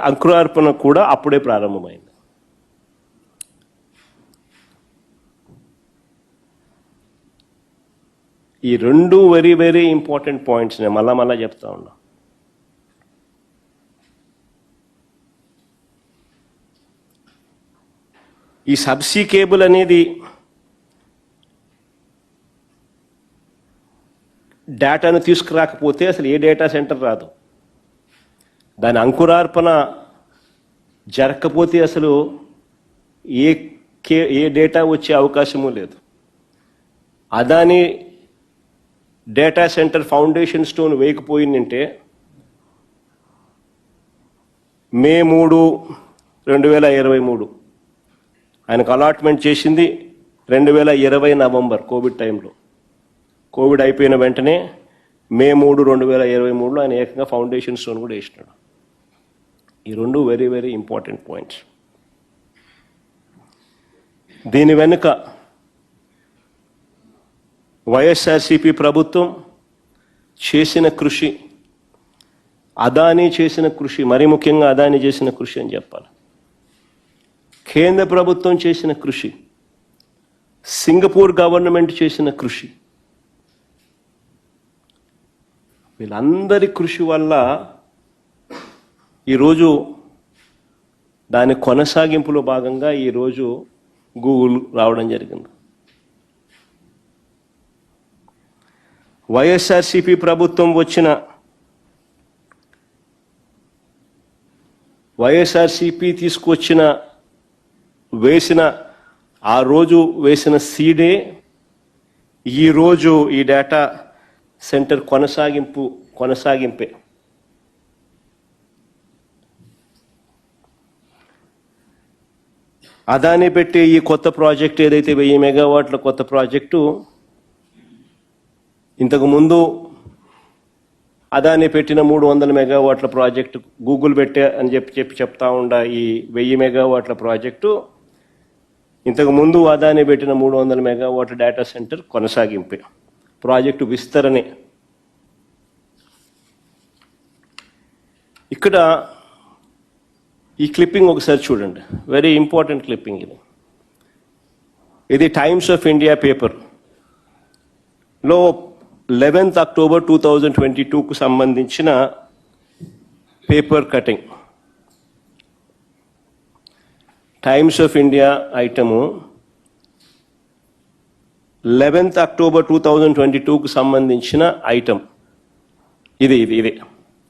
అంకురార్పణ కూడా అప్పుడే ప్రారంభమైంది. ఈ రెండు వెరీ వెరీ ఇంపార్టెంట్ పాయింట్స్ నేను మళ్ళా చెప్తా ఉన్నా. ఈ సబ్సీ కేబుల్ అనేది డేటాను తీసుకురాకపోతే అసలు ఏ డేటా సెంటర్ రాదు. దాని అంకురార్పణ జరగకపోతే అసలు ఏ డేటా వచ్చే అవకాశము లేదు. Adani data centre foundation stone వేయకపోయిందంటే మే 3, 2023 ఆయనకు అలాట్మెంట్ చేసింది 2020 నవంబర్ కోవిడ్ టైంలో. కోవిడ్ అయిపోయిన వెంటనే మే 3, 2023లో ఆయన ఏకంగా ఫౌండేషన్ స్టోన్ కూడా వేసినాడు. ఈ రెండు వెరీ వెరీ ఇంపార్టెంట్ పాయింట్స్. దీని వెనుక వైఎస్ఆర్సీపీ ప్రభుత్వం చేసిన కృషి, అదానీ చేసిన కృషి, మరీ ముఖ్యంగా అదానీ చేసిన కృషి అని చెప్పాలి. కేంద్ర ప్రభుత్వం చేసిన కృషి, సింగపూర్ గవర్నమెంట్ చేసిన కృషి, వీళ్ళందరి కృషి వల్ల ఈరోజు దాని కొనసాగింపులో భాగంగా ఈరోజు గూగుల్ రావడం జరిగింది. వైఎస్ఆర్సీపీ ప్రభుత్వం వైఎస్ఆర్సీపీ ఆ రోజు వేసిన సీడే ఈరోజు ఈ డేటా సెంటర్ కొనసాగింపే. అదాని పెట్టే ఈ కొత్త ప్రాజెక్టు ఏదైతే 1000 మెగావాట్ల కొత్త ప్రాజెక్టు, ఇంతకుముందు అదాని పెట్టిన 300 మెగావాట్ల ప్రాజెక్టు గూగుల్ పెట్టే అని చెప్తా ఉండ ఈ 1000 మెగావాట్ల ప్రాజెక్టు ఇంతకుముందు అదాని పెట్టిన 300 మెగావాట్ల డేటా సెంటర్ కొనసాగింపే, ప్రాజెక్టు విస్తరణే. ఇక్కడ ఈ క్లిప్పింగ్ ఒకసారి చూడండి, వెరీ ఇంపార్టెంట్ క్లిప్పింగ్ ఇది. ఇది టైమ్స్ ఆఫ్ ఇండియా పేపర్లో 11th అక్టోబర్ 2022కు సంబంధించిన paper cutting. Times of India item 11th October 2022కు సంబంధించిన ఐటమ్ ఇది.